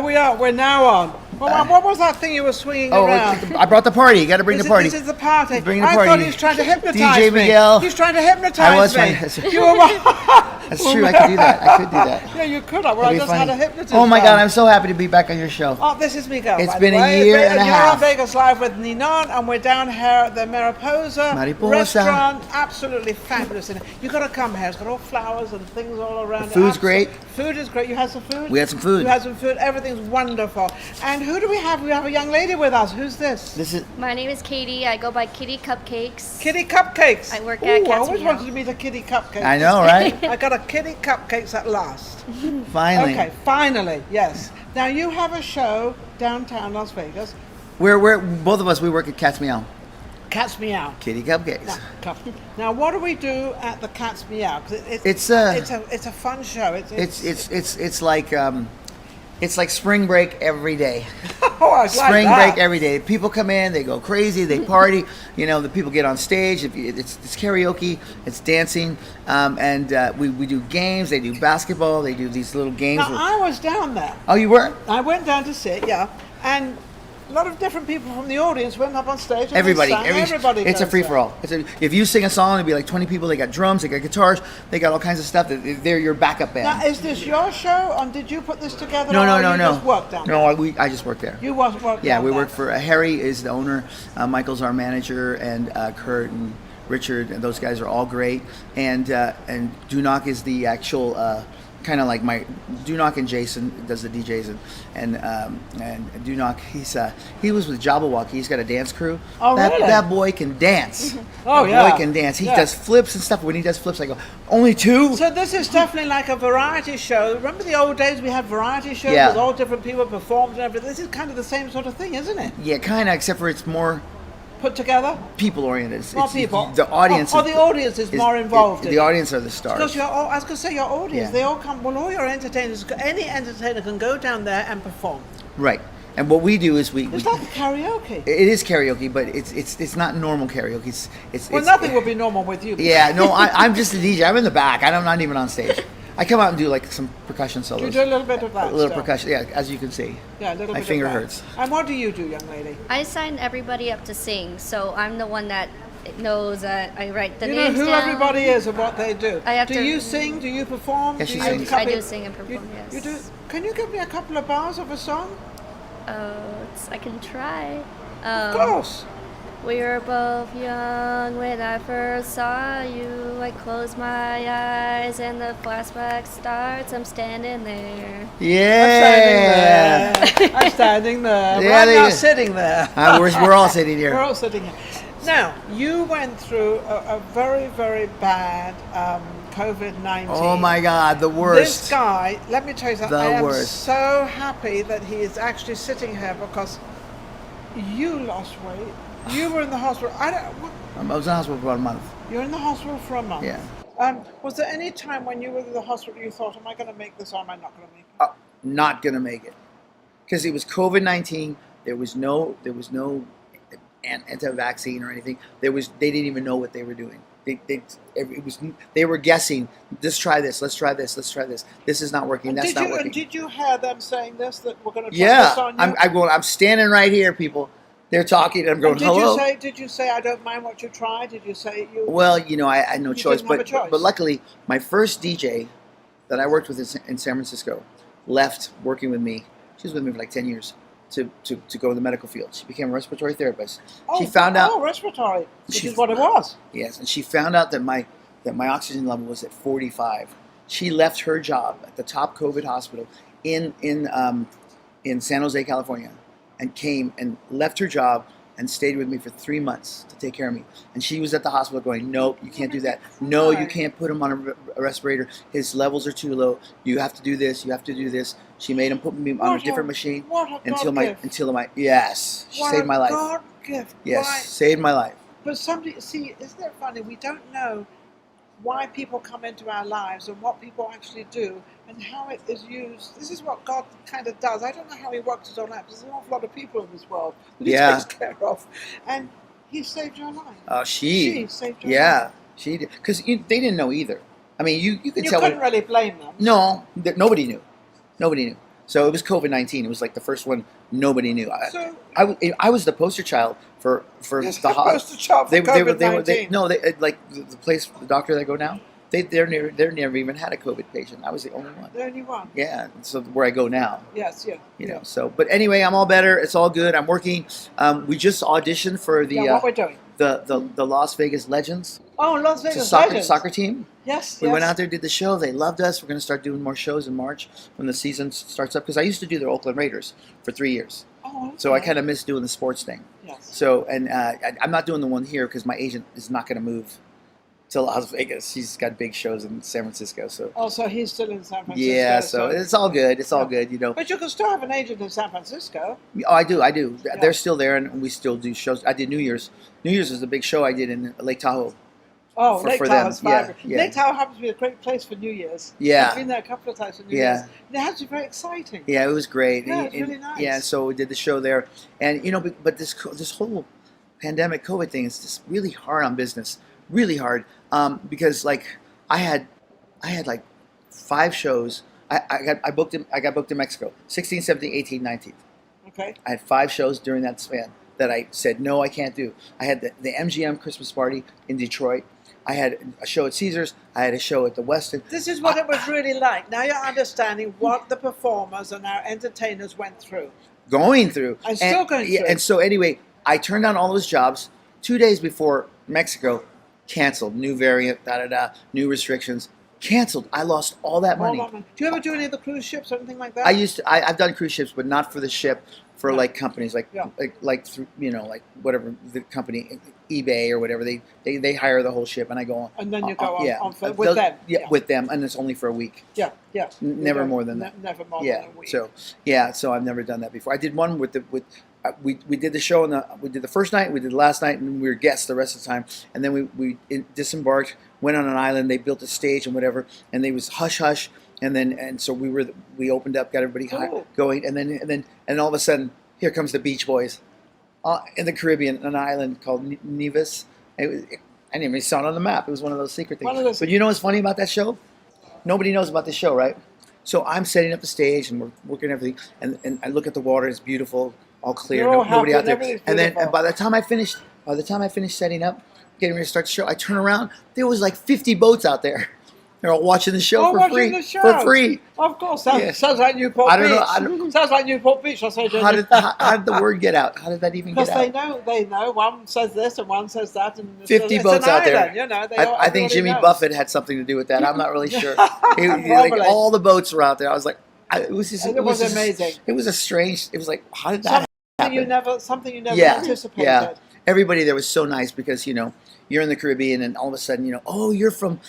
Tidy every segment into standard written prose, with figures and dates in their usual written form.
we are. We're now on. Well, what was that thing you were swinging around? I brought the party. You got to bring the party. This is the party. Bring the party. I thought he was trying to hypnotize DJ me. Miguel. He's trying to hypnotize me. I was trying to. That's true. I could do that. I could do that. Yeah, you could have. Well, I just had a hypnotist. Oh my God! I'm so happy to be back on your show. Oh, this is Miguel. It's been a year and a half. You're on Vegas Live with Ninon, and we're down here at the Mariposa restaurant. Absolutely fabulous. You got to come here. It's got all flowers and things all around. The food's great. Food is great. You had some food? We had some food. You had some food. Everything's wonderful. And who do we have? We have a young lady with us. Who's this? My name is Katie. I go by Kitty Cupcakes. Kitty Cupcakes. I work at Cat's I always Meow. wanted to meet a Kitty Cupcake. I know, right? I got a Kitty Cupcakes at last. Finally. Okay, finally, yes. Now you have a show downtown Las Vegas. We're both of us. We work at Cat's Meow. Cat's Meow. Kitty Cupcakes. Now, what do we do at the Cat's Meow? 'Cause it's a fun show. It's like spring break every day. Oh, I spring like that. break every day. People come in, they go crazy, they party. The people get on stage. It's karaoke, it's dancing, and we do games. They do basketball. They do these little games. Now, I was down there. Oh, you were? I went down to sit, yeah, and a lot of different people from the audience went up on stage. And Everybody. Everybody. It's a free for all. If you sing a song, it'll be like 20 people. They got drums, they got guitars, they got all kinds of stuff. They're your backup band. Now, is this your show? And did you put this together? No. You just worked down there? No, I just work there. You work. Yeah, we work for Harry is the owner, Michael's our manager, and Kurt and Richard, and those guys are all great. And Dunock is the actual. Kind of like my Dunock and Jason does the DJs and Dunock he was with Jabberwock. He's got a dance crew. Oh, really? That boy can dance. Oh, that boy can dance. He does flips and stuff. When he does flips, I go, only two? So this is definitely like a variety show. Remember the old days we had variety shows with all different people performed and everything. This is kind of the same sort of thing, isn't it? Yeah, kind of, except for it's more put together, people oriented. More people. The audience. The audience is more involved. The audience are the stars. Because I was going to say your audience. They all come. Well, all your entertainers. Any entertainer can go down there and perform. Right. And what we do is it's like karaoke. It is karaoke, but it's not normal karaoke. Nothing would be normal with you. Yeah, no, I'm just a DJ. I'm in the back. I'm not even on stage. I come out and do like some percussion solos. You do a little bit of that. A little percussion, yeah, as you can see. Yeah, a little bit. My finger hurts. And what do you do, young lady? I sign everybody up to sing, so I'm the one that knows that I write the names down. You know who everybody is and what they do. Do you sing? Do you perform? Yes, she sings. I do sing and perform, yes. You do? Can you give me a couple of bars of a song? I can try. Of course. We were both young when I first saw you. I close my eyes and the flashback starts. I'm standing there. Yeah. I'm standing there. Yeah, I'm not sitting there. We're all sitting here. We're all sitting here. Now, you went through a very, very bad COVID-19. Oh my God, the worst. This guy, let me tell you something. I am worst. so happy that he is actually sitting here because you lost weight. You were in the hospital. I was in the hospital for about a month. You're in the hospital for a month. Yeah. Was there any time when you were in the hospital you thought, am I going to make this or am I not going to make it? Not going to make it. Because it was COVID-19. There was no anti-vaccine or anything. They didn't even know what they were doing. They were guessing. Let's try this. Let's try this. Let's try this. This is not working. That's not working. And did you hear them saying this, that we're going to try this on you? I'm standing right here, people. They're talking, and I'm going, hello. Did you say, I don't mind what you try? Did you say you... Well, I had no choice. But luckily, my first DJ that I worked with in San Francisco left working with me. She was with me for like 10 years to go to the medical field. She became a respiratory therapist. She found out... Oh, respiratory, which is what it was. Yes, and she found out that my oxygen level was at 45. She left her job at the top COVID hospital in San Jose, California, and came and left her job and stayed with me for 3 months to take care of me. And she was at the hospital going, nope, you can't do that. No, you can't put him on a respirator. His levels are too low. You have to do this. You have to do this. She made him put me on a different machine until my yes, she saved my life. God gift. Yes, saved my life. But isn't it funny? We don't know why people come into our lives and what people actually do and how it is used. This is what God kind of does. I don't know how he works it all out. There's an awful lot of people in this world that he takes care of. And he saved your life. Oh, she saved your life. She did. Because they didn't know either. I mean, you could tell. You couldn't really blame them. No, nobody knew. Nobody knew. So it was COVID-19. It was like the first one nobody knew. So I was the poster child for you're the hot. supposed to chop for COVID-19. No, like the place, the doctor that I go now. They're never even had a COVID patient. I was the only one. The only one. Yeah, so where I go now. Yes, yeah. You know. So, but anyway, I'm all better. It's all good. I'm working. We just auditioned for the what we're doing. the Las Vegas Legends. Oh, Las It's Vegas a Legends. soccer team. Yes, We went out there, did the show. They loved us. We're going to start doing more shows in March when the season starts up. Because I used to do the Oakland Raiders for 3 years. Oh, okay. So I kind of miss doing the sports thing. Yes. So, and I'm not doing the one here because my agent is not going to move to Las Vegas. She's got big shows in San Francisco. So. Oh, so he's still in San Francisco. Yeah, so it's all good. It's all good, you know. But you can still have an agent in San Francisco. Oh, I do. Yeah. They're still there, and we still do shows. I did New Year's. New Year's was a big show I did in Lake Tahoe. Oh, Lake Tahoe is vibrant. Yeah. Lake Tahoe happens to be a great place for New Year's. Yeah. I've been there a couple of times for New Year's. And it has to be very exciting. Yeah, it was great. Yeah, it's really nice. Yeah, so we did the show there, and you know, but this whole pandemic COVID thing is just really hard on business, really hard. Because like I had like 5 shows. I got booked in Mexico, 16, 17, 18, 19. Okay. I had 5 shows during that span that I said no, I can't do. I had the MGM Christmas party in Detroit. I had a show at Caesars. I had a show at the Westin. This is what it was really like. Now you're understanding what the performers and our entertainers went through. Going through. And still going through. And so anyway, I turned down all those jobs 2 days before Mexico canceled. New variant, new restrictions. Canceled. I lost all that money. Do you ever do any of the cruise ships or anything like that? I've done cruise ships, but not for the ship. For like companies, like through, you know, like whatever the company, eBay or whatever, they hire the whole ship, and I go on. And then you go on with them. Yeah, with them, and it's only for a week. Yeah. Never more than that. Never more Yeah. than a week. So I've never done that before. I did one we did the show we did the first night, we did the last night, and we were guests the rest of the time. And then we disembarked, went on an island. They built a stage and whatever, and they was hush hush. And so we opened up, got everybody going, and then all of a sudden, here comes the Beach Boys, in the Caribbean, an island called Nevis. I didn't even saw it on the map. It was one of those secret things. But you know what's funny about that show? Nobody knows about this show, right? So I'm setting up the stage and we're working everything, and I look at the water. It's beautiful, all clear, nobody out there. And by the time I finished setting up, getting ready to start the show, I turn around. There was like 50 boats out there. They're all watching the show for free. For free. Of course. Sounds like Newport Beach. I don't know. Sounds like Newport Beach. How did the word get out? How did that even get out? Because they know. One says this and one says that. And 50 boats out there. You know, I think Jimmy Buffett had something to do with that. I'm not really sure. Like, all the boats were out there. I was like, it was amazing. It was a strange. It was like, how did that happen? Something you never anticipated. Yeah. Everybody there was so nice because, you know, you're in the Caribbean and all of a sudden, you know, oh, you're from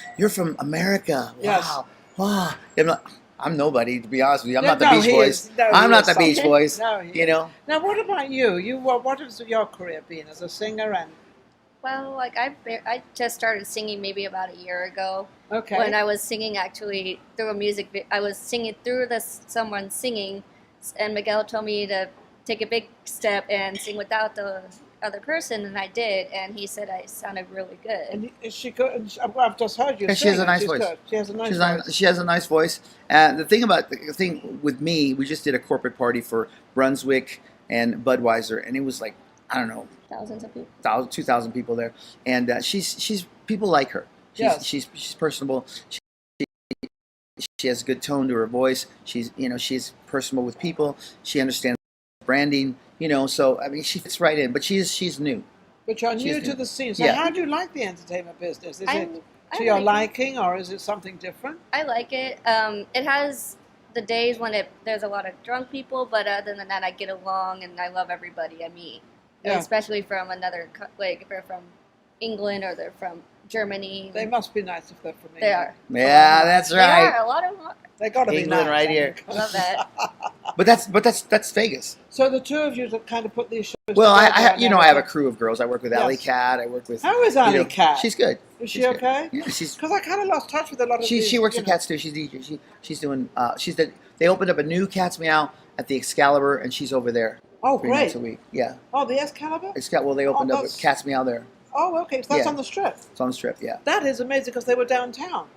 America. Wow. Yes. Wow. I'm nobody, to be honest with you. I'm not the Beach Boys. I'm not the Beach Boys. You know. Now, what about you? What has your career been as a singer? And Well, like I just started singing maybe about a year ago. Okay. When I was singing actually through a I was singing through someone singing, and Miguel told me to take a big step and sing without the other person, and I did, and he said I sounded really good. And is she good? I've just heard you. Yeah, she has a nice voice. Good. She has a nice voice. She has a nice voice. The thing with me, we just did a corporate party for Brunswick and Budweiser, and it was like, I don't know, Thousands of people. 2,000 people there, and she's people like her. She's personable. She has a good tone to her voice. She's personable with people. She understands branding. You know, so I mean, she fits right in. But she's new. But you're new to the scene. So how do you like the entertainment business? Is it to your liking, or is it something different? I like it. It has the days when there's a lot of drunk people, but other than that, I get along and I love everybody I meet. Yeah. Especially from if they're from England or they're from Germany. They must be nice if they're from England. They are. Yeah, that's right. They are. A lot of them are. They got to be England nice. right here. I love that. But that's Vegas. So the two of you to kind of put these shows. Well, I together have a crew of girls. I work with Alley Cat. I work with. How is Alley Cat? She's good. Is she okay? Yeah, she's. Because I kind of lost touch with a lot of. She works with cats too. She's DJ. She's doing. They opened up a new Cat's Meow at the Excalibur, and she's over there. Oh, 3 great! nights a week. Yeah. Oh, the Excalibur. Well, they opened up a Cat's Meow there. Oh, okay. So that's on the Strip. It's on the Strip. Yeah. That is amazing because they were downtown.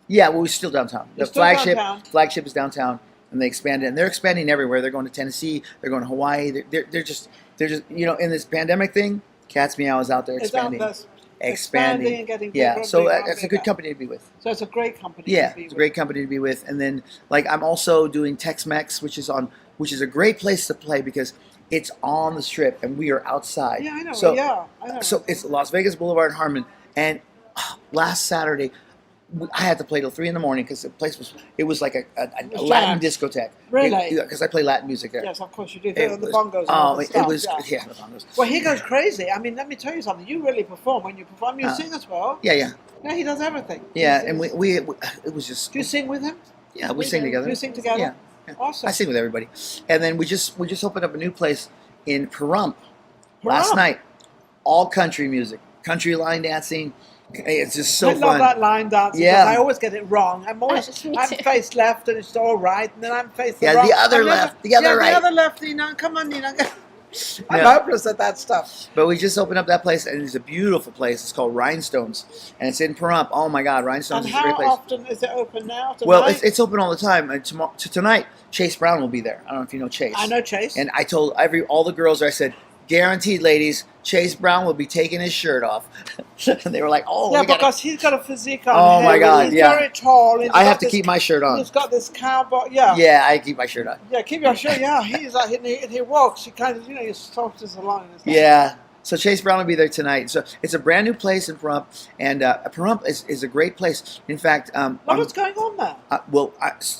Yeah, well, we're still downtown. The still downtown. flagship is downtown, and they expanded, and they're expanding everywhere. They're going to Tennessee, they're going to Hawaii. They're just in this pandemic thing. Cat's Meow is out there expanding, expanding and getting bigger. Yeah, and so bigger and that's a bigger. good company to be with. So it's a great company. Yeah, to be it's a with. great company to be with. And then I'm also doing Tex-Mex, which is a great place to play because it's on the strip and we are outside. Yeah, I know. So I know. so it's Las Vegas Boulevard in Harmon, and last Saturday I had to play till 3 in the morning because the place was like a Latin discotheque. Really? Because I play Latin music there. Yes, of course you do. It The was- bongos. And Oh, all the it stuff, was yeah. the bongos. Well, he goes crazy. I mean, let me tell you something. You really perform when you perform. You sing as well. Yeah. Yeah, he does everything. Yeah, He's- and we it was just. Do you sing with him? Yeah, we We sing do. together. You sing together? Yeah. Awesome. I sing with everybody. And then we just opened up a new place in Pahrump last night. All country music, country line dancing. It's just so I love fun. that line dancing. Yeah. I always get it wrong. I'm Me too. face left and it's all right, and then I'm face Yeah, wrong. the other I'm left, the other right. The other left, Ninon. Come on, Ninon. I'm Yeah. hopeless at that stuff. But we just opened up that place, and it's a beautiful place. It's called Rhinestones, and it's in Pahrump. Oh my God, Rhinestones And is a great how place. often is it open now? Tonight? Well, it's open all the time. And tonight, Chase Brown will be there. I don't know if you know Chase. I know Chase. And I told all the girls, I said, guaranteed, ladies, Chase Brown will be taking his shirt off. And they were like, oh, yeah, we gotta- because he's got a physique on Oh, him. my God, He's yeah. very tall. I have to keep my shirt on. He's got this cowboy. Yeah. Yeah, I keep my shirt on. Yeah, keep your shirt. Yeah, he's like, and he walks. He kind of, he saunters along. And stuff. Yeah. So Chase Brown will be there tonight. So it's a brand new place in Pahrump, and Pahrump is a great place. In fact, What is going on there?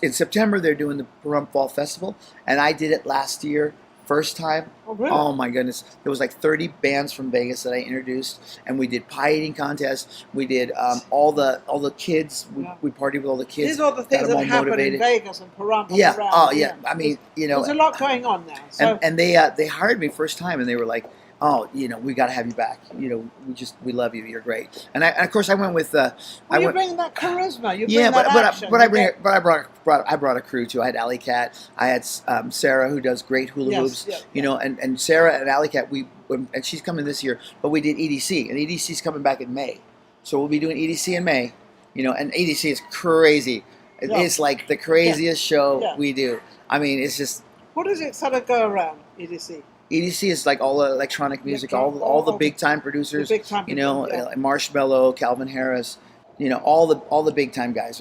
in September they're doing the Pahrump Fall Festival, and I did it last year, first time. Oh, really? Oh my goodness! There was like 30 bands from Vegas that I introduced, and we did pie eating contests. We did all the kids. We partied with all the kids. These are all the things got 'em that all happen motivated. in Vegas and Pahrump. and Yeah. around. Oh yeah. I mean, There's a lot going on now. So and they hired me first time, and they were like, "Oh, we got to have you back. We love you. You're great." And of course I went with. you bring that charisma. You bring Yeah, that action. I brought a crew too. I had Alley Cat. I had Sarah, who does great hula hoops. Yeah. And Sarah and Alley Cat. And she's coming this year, but we did EDC, and EDC's coming back in May, so we'll be doing EDC in May. And EDC is crazy. Yeah. It's like the craziest show Yeah. we do. I mean, it's just What does it sort of go around, EDC? EDC is like all the electronic music, all the big time producers. The big time people, yeah. Marshmello, Calvin Harris. All the big time guys.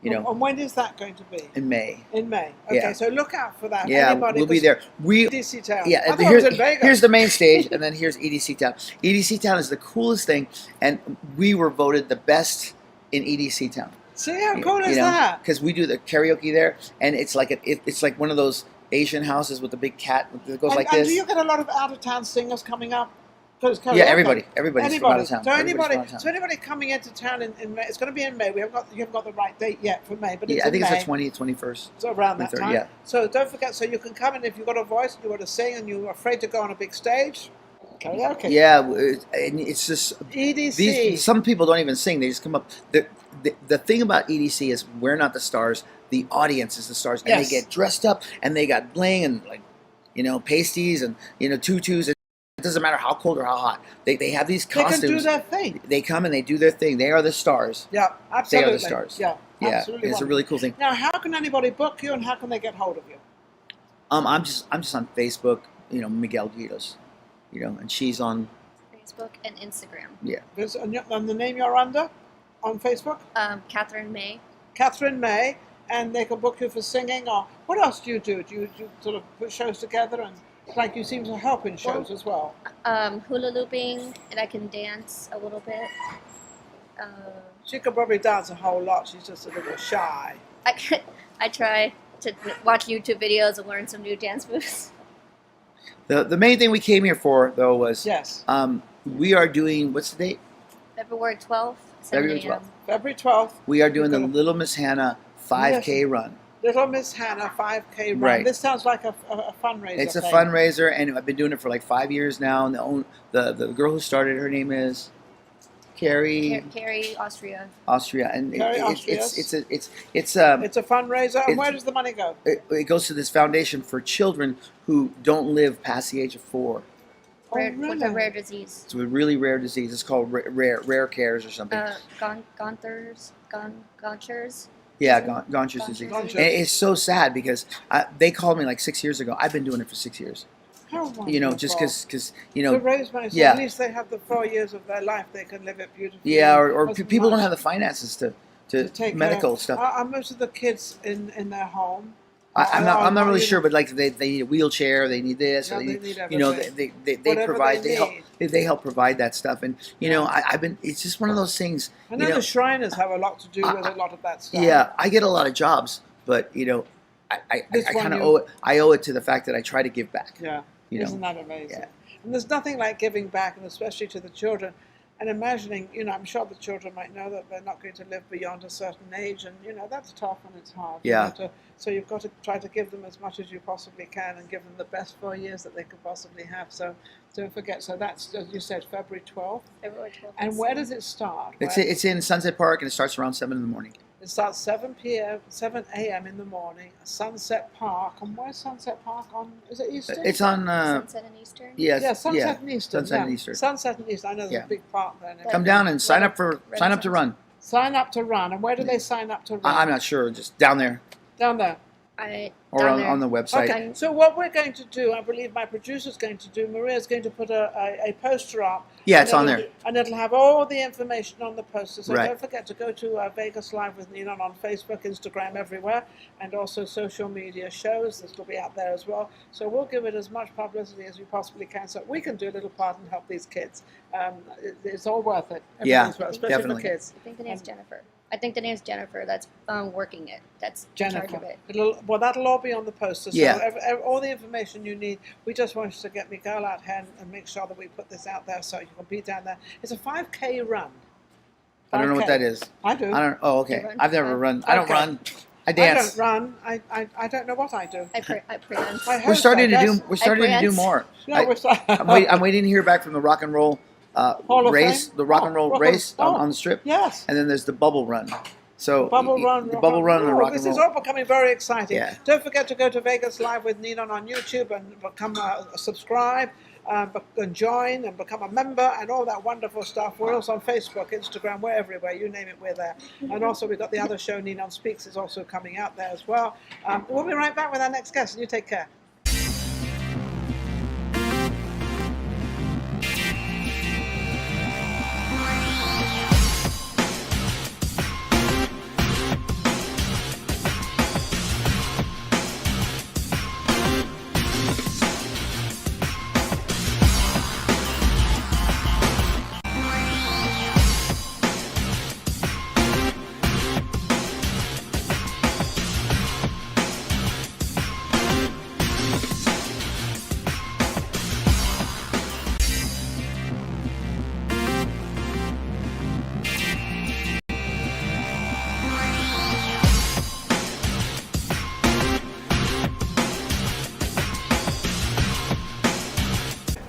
And when is that going to be? In May. In May. Okay, Yeah. so look out for that. Yeah, Anybody, we'll be there. EDC Town. Yeah, I and thought it was in Vegas. here's the main stage, and then here's EDC Town. EDC Town is the coolest thing, and we were voted the best in EDC Town. See how cool is that? Because we do the karaoke there, and it's like it's like one of those Asian houses with the big cat that goes like and this. do you get a lot of out of town singers coming up? Yeah, everybody's from out of town. So Everybody's from out of town. so anybody coming into town in May, it's going to be in May. You haven't got the right date yet for May, but it's Yeah, I think in it's May. the 20th, 21st. So around that 23rd, time. yeah. So don't forget. So you can come in if you've got a voice and you want to sing and you're afraid to go on a big stage. Karaoke. Yeah, and it's just EDC. some people don't even sing; they just come up. The thing about EDC is we're not the stars; the audience is the stars, and Yes. they get dressed up and they got bling and pasties and tutus. It doesn't matter how cold or how hot. They have these They costumes. can do their thing. They come and they do their thing. They are the stars. Yeah, absolutely. They are the stars. Yeah, Yeah, absolutely. it's a really cool thing. Now, how can anybody book you and how can they get hold of you? I'm just on Facebook. Miguel Guidos. And she's on. Facebook and Instagram. Yeah. And the name you're under on Facebook? Catherine May. Catherine May. And they can book you for singing or what else do? Do you sort of put shows together and like you seem to help in shows as well? Hula looping, and I can dance a little bit. She could probably dance a whole lot. She's just a little shy. I try to watch YouTube videos and learn some new dance moves. The main thing we came here for though was Yes. we are doing what's the date? February 12th, 7 February a.m. 12th. February 12th, We are doing the Okay. Little Miss Hannah 5K run. Little Miss Hannah 5K run. Right. This sounds like a fundraiser. It's a thing. fundraiser, and I've been doing it for like 5 years now. And the girl who started, her name is Carrie Carrie, Austria. Austria, and Carrie Austria. it's It's a fundraiser. And It's- where does the money go? it goes to this foundation for children who don't live past the age of 4. With a really? rare disease. It's a really rare disease. It's called rare cares or something. Gonthers. Gaucher's. Yeah, Gaucher's disease. Gaucher's. And it's so sad because they called me like 6 years ago. I've been doing it for 6 years. How wonderful. You know, just because To raise money, so yeah. at least they have the 4 years of their life, they can live it beautifully. Yeah, or Wasn't people don't much have the finances to take medical care. stuff. Are most of the kids in their home? I'm not really Or sure, but like they need a wheelchair, they need this, Yeah, or they need you know, everything. they Whatever provide, they they help provide that stuff, and you know, Yeah. I've been, it's just one of those things. I know the Shriners have a lot to do with a lot of that stuff. Yeah, I get a lot of jobs, but you know, I This one kind of you- owe it. I owe it to the fact that I try to give back. Yeah. You know, Isn't that amazing? yeah. And there's nothing like giving back, and especially to the children. And imagining, you know, I'm sure the children might know that they're not going to live beyond a certain age, and you know that's tough and it's hard. Yeah. So you've got to try to give them as much as you possibly can, and give them the best 4 years that they could possibly have. So don't forget. So that's, as you said, February 12th. February 12th. And where does it start? It's in Sunset Park, and it starts around 7 in the morning. It starts 7 a.m. in the morning. Sunset Park. And where's Sunset Park on? Is it Eastern? It's on. Sunset and Eastern. Yes, Yeah, Sunset and Eastern. Sunset yeah. and Eastern. Sunset and Eastern. I know there's Yeah. a big park there. Come down and sign up to run. Sign up to run. And where do they sign up to run? I'm not sure, just down there Down there. or Down on, there. on the website. Okay, so what we're going to do, I believe my producer's going to do, Maria's going to put a poster up. Yeah, it's and on it'll- there. And it'll have all the information on the poster. So Right. don't forget to go to Vegas Live with Ninon on Facebook, Instagram, everywhere, and also social media shows. This will be out there as well. So we'll give it as much publicity as we possibly can so we can do a little part and help these kids. It's all worth it. Yeah, Everything's worth it, especially definitely. for kids. I think the name's Jennifer. I think the name's Jennifer. That's working it. That's in charge Jennifer. of it. Well, that'll all be on the poster. So Yeah. all the information you need. We just want to get Miguel out here and make sure that we put this out there so you can be down there. It's a 5K run. I don't know what 5K. that is. I do. I don't. Oh, okay. You run? I've never run. I don't Okay. run. I I dance. don't run. I don't know what I do. I prance. I We're hope starting so, to yes. do. We're starting to do prance. more. Yeah, I'm waiting to hear back from the rock and roll Hall of race, Fame? the rock and roll Oh, race oh. on the strip, Yes. and then there's the bubble run. So Bubble run, the bubble run and the rock and This is roll. all becoming very exciting. Yeah. Don't forget to go to Vegas Live with Ninon on YouTube and become subscribe, and join and become a member and all that wonderful stuff. We're also on Facebook, Instagram, we're everywhere. You name it, we're there. And also we've got the other show, Ninon Speaks, is also coming out there as well. We'll be right back with our next guest. And you take care.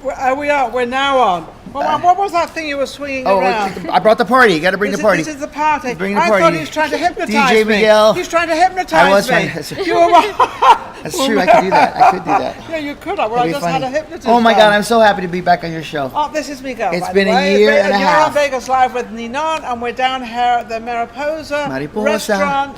We're now on. What was that thing you were swinging around? I brought the party. You got to bring the party. This is the party. Bring the I party. thought he was trying to hypnotize DJ me. Miguel. He's trying to hypnotize I was me. trying to- You were That's true. I could do that. I could do that. Yeah, you could have. Well, That'd I be just had funny. a hypnotist. Oh my on. God! I'm so happy to be back on your show. Oh, this is Miguel. It's by been the a way. year and a You're half. on Vegas Live with Ninon, and we're down here at the Mariposa Mariposa. restaurant.